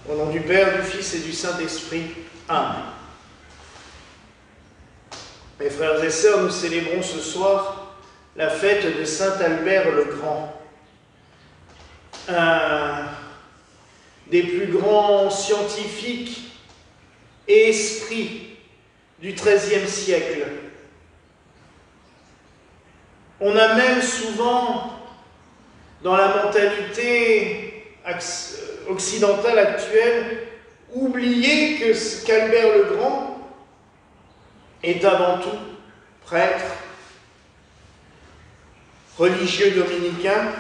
Au nom du Père, du Fils et du Saint-Esprit. Amen. Mes frères et sœurs, nous célébrons ce soir la fête de Saint Albert le Grand, un des plus grands scientifiques et esprits du XIIIe siècle. On a même souvent, dans la mentalité occidentale actuelle, oublié qu'Albert le Grand est avant tout prêtre, religieux dominicain,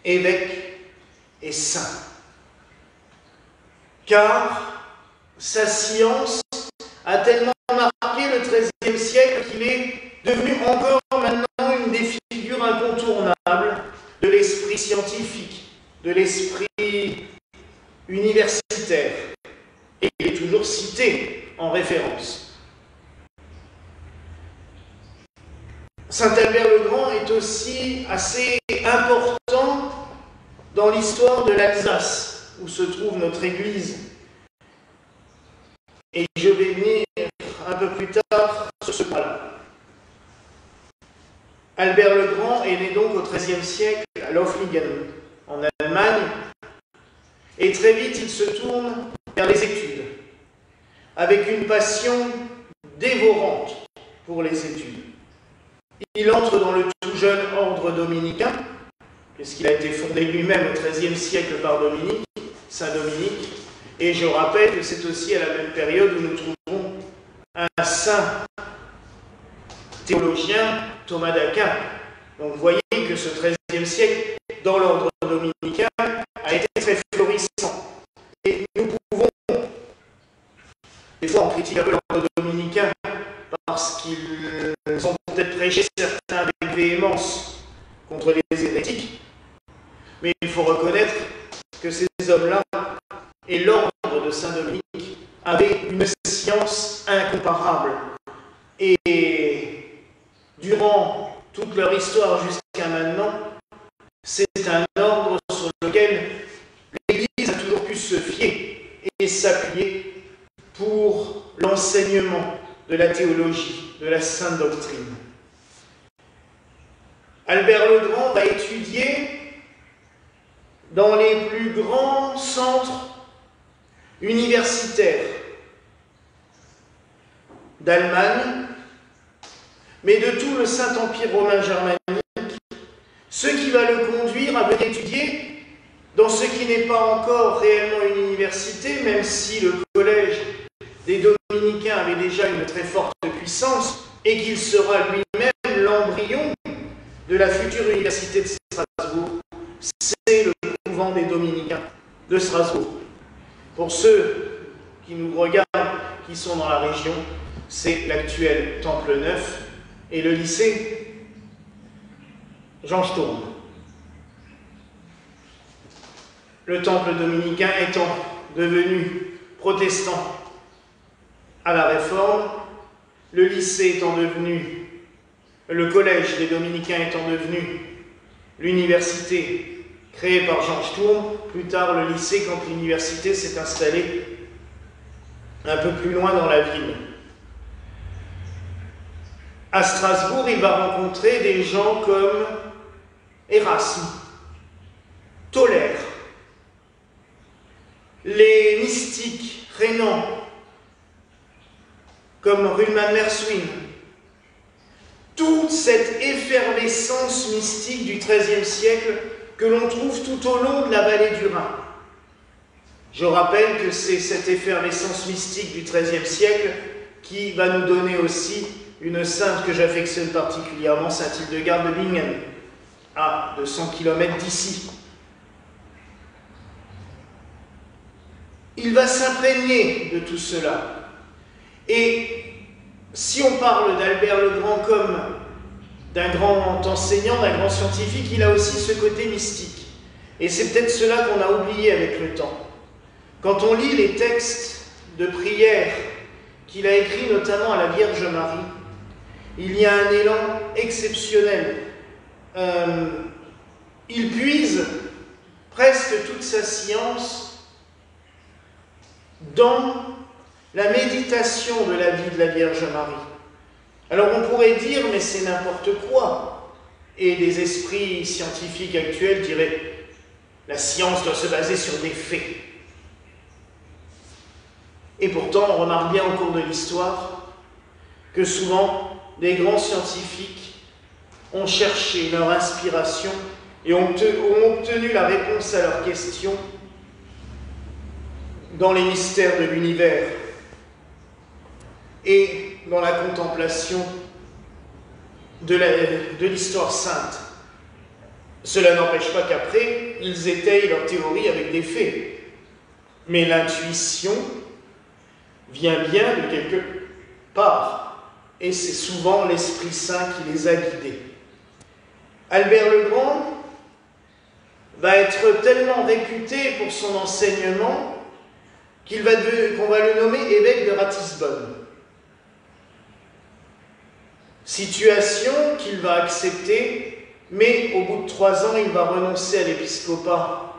évêque et saint. Car sa science a tellement marqué le XIIIe siècle qu'il est devenu encore maintenant une des figures incontournables de l'esprit scientifique, de l'esprit universitaire. Et il est toujours cité en référence. Saint Albert le Grand est aussi assez important dans l'histoire de l'Alsace, où se trouve notre église. Et je vais venir un peu plus tard sur ce point-là. Albert le Grand est né donc au XIIIe siècle à Lofflingen, en Allemagne, et très vite il se tourne vers les études, avec une passion dévorante pour les études. Il entre dans le tout jeune ordre dominicain, puisqu'il a été fondé lui-même au XIIIe siècle par Dominique, Saint Dominique, et je rappelle que c'est aussi à la même période où nous trouvons un saint théologien, Thomas d'Aquin. Donc vous voyez que ce XIIIe siècle, dans l'ordre dominicain, a été très florissant. Et nous pouvons, des fois on critique un peu l'ordre dominicain, parce qu'ils ont peut-être prêché certains avec véhémence contre les hérétiques, mais il faut reconnaître que ces hommes-là et l'ordre de Saint-Dominique avaient une science incomparable. Et durant toute leur histoire jusqu'à maintenant, c'est un ordre sur lequel l'Église a toujours pu se fier et s'appuyer pour l'enseignement de la théologie, de la sainte doctrine. Albert le Grand va étudier dans les plus grands centres universitaires d'Allemagne, mais de tout le Saint-Empire romain germanique, ce qui va le conduire à venir étudier dans ce qui n'est pas encore réellement une université, même si le collège des Dominicains avait déjà une très forte puissance et qu'il sera lui-même l'embryon de la future université de Strasbourg. C'est le couvent des Dominicains de Strasbourg. Pour ceux qui nous regardent, qui sont dans la région, c'est l'actuel Temple Neuf et le lycée Jean Sturm. Le temple dominicain étant devenu protestant à la Réforme, le lycée étant devenu, le collège des Dominicains étant devenu l'université créée par Jean Sturm, plus tard le lycée quand l'université s'est installée un peu plus loin dans la ville. À Strasbourg, il va rencontrer des gens comme Erasme, Tolère, les mystiques rénans, comme Ruhlmann Merswin. Toute cette effervescence mystique du XIIIe siècle que l'on trouve tout au long de la vallée du Rhin. Je rappelle que c'est cette effervescence mystique du XIIIe siècle qui va nous donner aussi une sainte que j'affectionne particulièrement, Sainte Hildegarde de Bingen, à 200 km d'ici. Il va s'imprégner de tout cela. Et si on parle d'Albert le Grand comme d'un grand enseignant, d'un grand scientifique, il a aussi ce côté mystique. Et c'est peut-être cela qu'on a oublié avec le temps. Quand on lit les textes de prière qu'il a écrits notamment à la Vierge Marie, il y a un élan exceptionnel. Il puise presque toute sa science dans la méditation de la vie de la Vierge Marie. Alors on pourrait dire, mais c'est n'importe quoi. Et des esprits scientifiques actuels diraient, la science doit se baser sur des faits. Et pourtant, on remarque bien au cours de l'histoire que souvent, des grands scientifiques ont cherché leur inspiration et ont obtenu la réponse à leurs questions dans les mystères de l'univers et dans la contemplation de l'histoire sainte. Cela n'empêche pas qu'après, ils étayent leur théorie avec des faits. Mais l'intuition vient bien de quelque part, et c'est souvent l'Esprit Saint qui les a guidés. Albert le Grand va être tellement réputé pour son enseignement qu'on va le nommer évêque de Ratisbonne. Situation qu'il va accepter, mais au bout de 3 ans, il va renoncer à l'épiscopat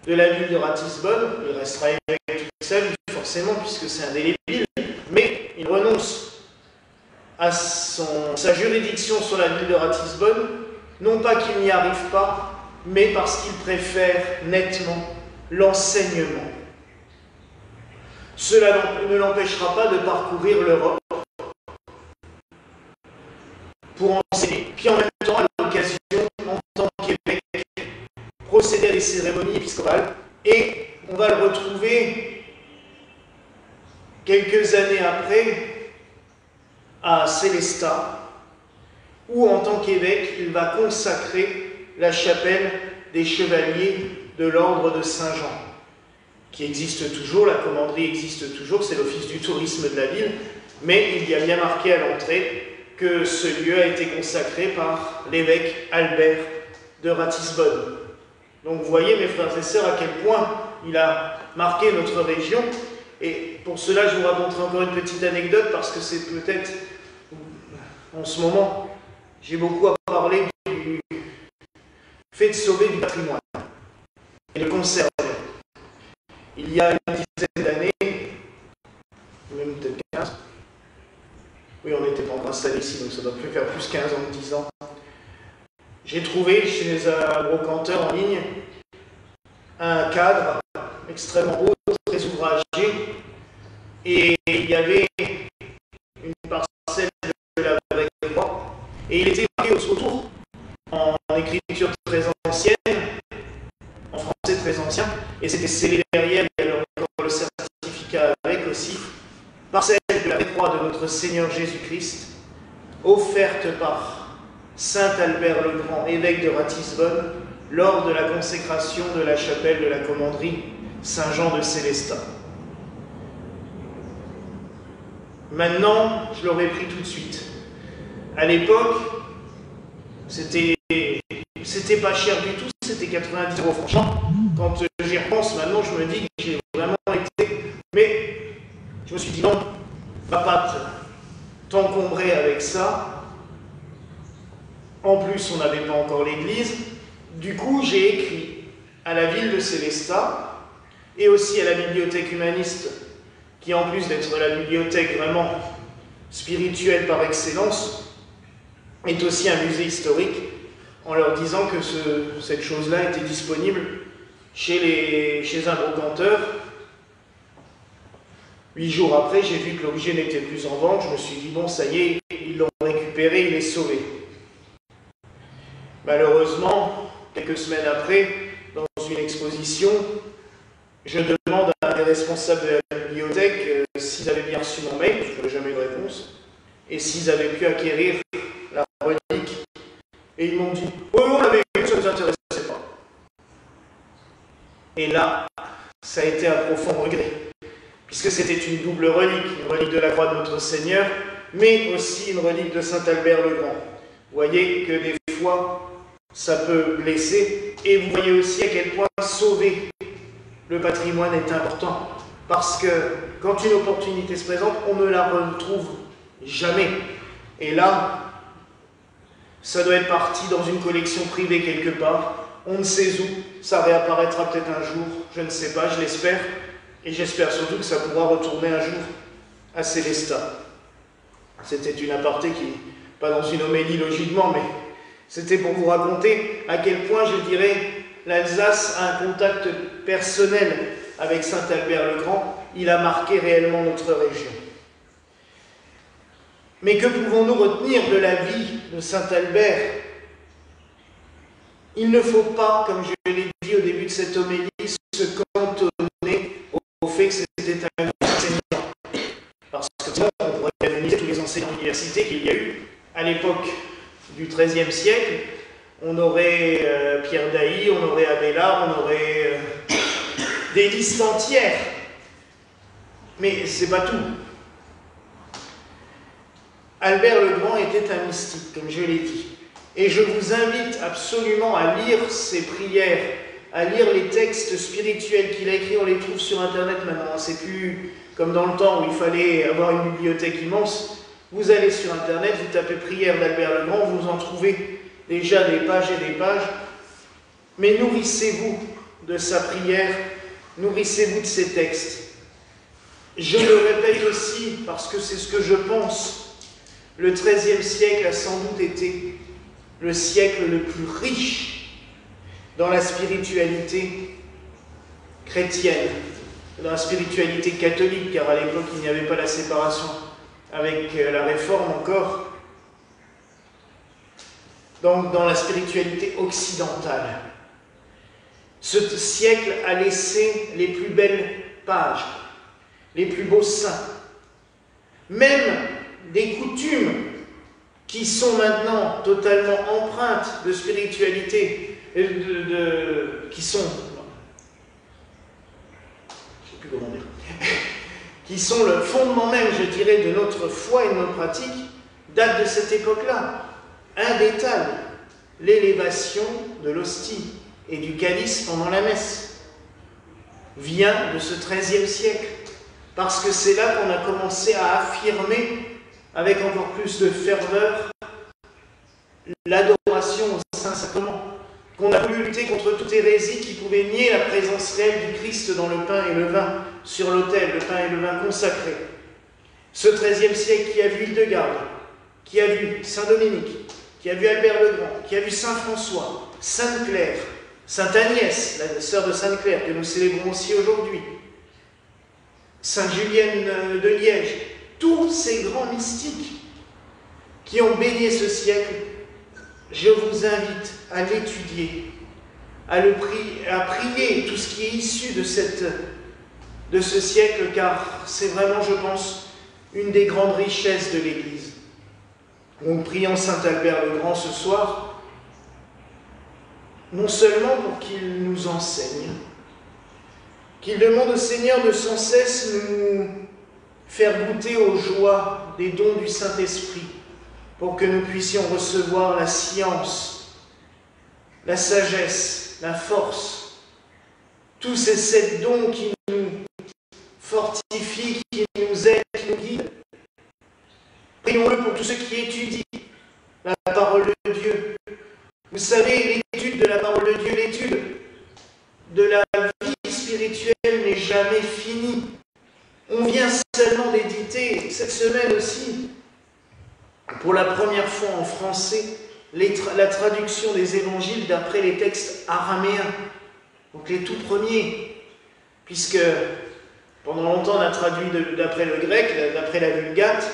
de la ville de Ratisbonne. Il restera évêque toute sa vie, forcément, puisque c'est indélébile, mais il renonce à sa juridiction sur la ville de Ratisbonne, non pas qu'il n'y arrive pas, mais parce qu'il préfère nettement l'enseignement. Cela ne l'empêchera pas de parcourir l'Europe pour enseigner, puis en même temps, à l'occasion, en tant qu'évêque, procéder à des cérémonies épiscopales, et on va le retrouver quelques années après à Sélestat, où en tant qu'évêque, il va consacrer la chapelle des chevaliers de l'ordre de Saint-Jean, qui existe toujours, la commanderie existe toujours, c'est l'office du tourisme de la ville, mais il y a bien marqué à l'entrée que ce lieu a été consacré par l'évêque Albert de Ratisbonne. Donc vous voyez, mes frères et sœurs, à quel point il a marqué notre région. Et pour cela, je vous raconterai encore une petite anecdote, parce que c'est peut-être, en ce moment, j'ai beaucoup à parler du fait de sauver du patrimoine et de le conserver. Il y a une dizaine d'années, même peut-être 15, oui, on n'était pas encore installé ici, donc ça doit plus faire plus 15 ans que 10 ans. J'ai trouvé chez un brocanteur en ligne un cadre extrêmement beau, très ouvragé, et il y avait une parcelle de la vraie croix, et il était marqué autour en écriture très ancienne, en français très ancien, et c'était scellé derrière, il y avait encore le certificat avec aussi, parcelle de la vraie croix de notre Seigneur Jésus-Christ, offerte par Saint Albert le Grand, évêque de Ratisbonne, lors de la consécration de la chapelle de la commanderie Saint-Jean de Sélestat. Maintenant, je l'aurais pris tout de suite. À l'époque, c'était pas cher du tout, c'était 90 €. Franchement, quand j'y repense maintenant, je me dis que j'ai vraiment été... Mais je me suis dit non, va pas t'encombrer avec ça. En plus, on n'avait pas encore l'église. Du coup, j'ai écrit à la ville de Sélestat et aussi à la bibliothèque humaniste, qui en plus d'être la bibliothèque vraiment spirituelle par excellence, est aussi un musée historique, en leur disant que cette chose-là était disponible chez un brocanteur. 8 jours après, j'ai vu que l'objet n'était plus en vente. Je me suis dit, bon, ça y est, ils l'ont récupéré, il est sauvé. Malheureusement, quelques semaines après, dans une exposition, je demande à des responsables de la bibliothèque s'ils avaient bien reçu mon mail, je n'avais jamais eu de réponse, et s'ils avaient pu acquérir la relique. Et ils m'ont dit, oh, on l'avait eu, ça ne nous intéressait pas. Et là, ça a été un profond regret, puisque c'était une double relique, une relique de la croix de notre Seigneur, mais aussi une relique de Saint Albert le Grand. Vous voyez que des fois, ça peut blesser, et vous voyez aussi à quel point sauver le patrimoine est important, parce que quand une opportunité se présente, on ne la retrouve jamais. Et là, ça doit être parti dans une collection privée quelque part, on ne sait où, ça réapparaîtra peut-être un jour, je ne sais pas, je l'espère, Et j'espère surtout que ça pourra retourner un jour à Célestat. C'était une aparté qui, pas dans une homélie logiquement, mais c'était pour vous raconter à quel point, je dirais, l'Alsace a un contact personnel avec Saint-Albert-le-Grand. Il a marqué réellement notre région. Mais que pouvons-nous retenir de la vie de Saint-Albert? Il ne faut pas, comme je l'ai dit au début de cette homélie, se cantonner au fait que c'était un enseignant. Parce que on pourrait analyser tous les enseignants d'université qu'il y a eu à l'époque du XIIIe siècle. On aurait Pierre Dailly, on aurait Abélard, on aurait des listes entières. Mais c'est pas tout. Albert le Grand était un mystique, comme je l'ai dit. Et je vous invite absolument à lire ses prières, à lire les textes spirituels qu'il a écrits. On les trouve sur Internet maintenant. C'est plus comme dans le temps où il fallait avoir une bibliothèque immense. Vous allez sur Internet, vous tapez prière d'Albert le Grand, vous en trouvez déjà des pages et des pages. Mais nourrissez-vous de sa prière, nourrissez-vous de ses textes. Je le répète aussi, parce que c'est ce que je pense, le XIIIe siècle a sans doute été le siècle le plus riche dans la spiritualité chrétienne, dans la spiritualité catholique, car à l'époque il n'y avait pas la séparation avec la Réforme encore, donc dans la spiritualité occidentale. Ce siècle a laissé les plus belles pages, les plus beaux saints, même des coutumes qui sont maintenant totalement empreintes de spiritualité, qui sont, je ne sais plus comment dire, qui sont le fondement même, je dirais, de notre foi et de nos pratiques, datent de cette époque-là. Un détail, l'élévation de l'hostie et du calice pendant la messe vient de ce XIIIe siècle, parce que c'est là qu'on a commencé à affirmer avec encore plus de ferveur l'adoration au Saint-Sacrement, qu'on a voulu lutter contre toute hérésie qui pouvait nier la présence réelle du Christ dans le pain et le vin sur l'autel, le pain et le vin consacrés. Ce XIIIe siècle qui a vu Hildegarde, qui a vu Saint-Dominique, qui a vu Albert le Grand, qui a vu Saint-François, Sainte-Claire, Sainte-Agnès, la sœur de Sainte-Claire que nous célébrons aussi aujourd'hui, Sainte-Julienne de Liège, tous ces grands mystiques qui ont baigné ce siècle, je vous invite à l'étudier, à prier tout ce qui est issu de ce siècle, car c'est vraiment, je pense, une des grandes richesses de l'Église. Donc prions Saint Albert le Grand ce soir, non seulement pour qu'il nous enseigne, qu'il demande au Seigneur de sans cesse nous faire goûter aux joies des dons du Saint-Esprit, pour que nous puissions recevoir la science, la sagesse, la force, tous ces 7 dons qui nous fortifient, qui nous aident, qui nous guident. Prions-le pour tous ceux qui étudient la parole de Dieu. Vous savez, l'étude de la parole de Dieu, l'étude de la vie spirituelle n'est jamais finie. On vient seulement d'éditer, cette semaine aussi, pour la première fois en français, la traduction des évangiles d'après les textes araméens, donc les tout premiers, puisque pendant longtemps on a traduit d'après le grec, d'après la Vulgate,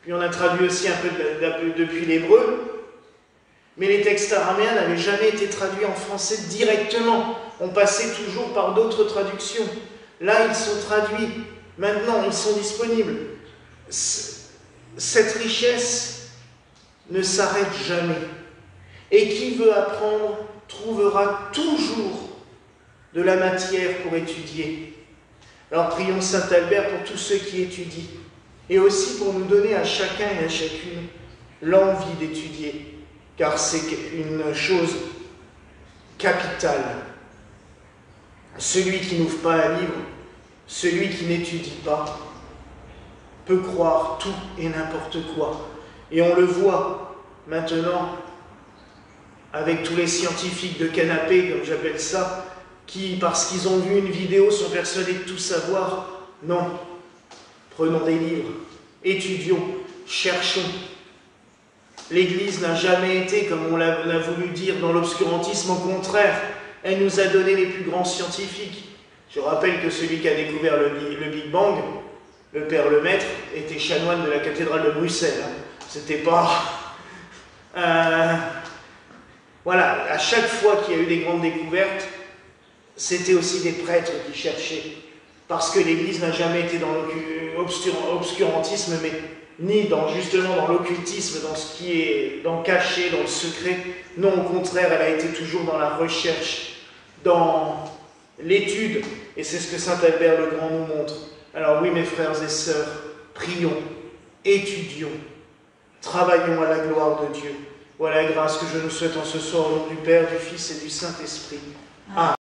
puis on a traduit aussi un peu depuis l'hébreu, mais les textes araméens n'avaient jamais été traduits en français directement, on passait toujours par d'autres traductions. Là, ils sont traduits, maintenant, ils sont disponibles. Cette richesse ne s'arrête jamais. Et qui veut apprendre trouvera toujours de la matière pour étudier. Alors prions Saint Albert pour tous ceux qui étudient, et aussi pour nous donner à chacun et à chacune l'envie d'étudier, car c'est une chose capitale. Celui qui n'ouvre pas un livre, celui qui n'étudie pas, peut croire tout et n'importe quoi. Et on le voit maintenant avec tous les scientifiques de canapé, comme j'appelle ça, qui, parce qu'ils ont vu une vidéo, sont persuadés de tout savoir. Non. Prenons des livres, étudions, cherchons. L'Église n'a jamais été, comme on l'a voulu dire, dans l'obscurantisme. Au contraire, elle nous a donné les plus grands scientifiques. Je rappelle que celui qui a découvert le Big Bang, le Père Lemaître, était chanoine de la cathédrale de Bruxelles. C'était pas... Voilà, à chaque fois qu'il y a eu des grandes découvertes, c'était aussi des prêtres qui cherchaient. Parce que l'Église n'a jamais été dans l'obscurantisme, mais ni justement dans l'occultisme, dans ce qui est dans le caché, dans le secret. Non, au contraire, elle a été toujours dans la recherche, dans l'étude, et c'est ce que saint Albert le Grand nous montre. Alors oui, mes frères et sœurs, prions, étudions, travaillons à la gloire de Dieu. Voilà la grâce que je nous souhaite en ce soir au nom du Père, du Fils et du Saint-Esprit. Amen.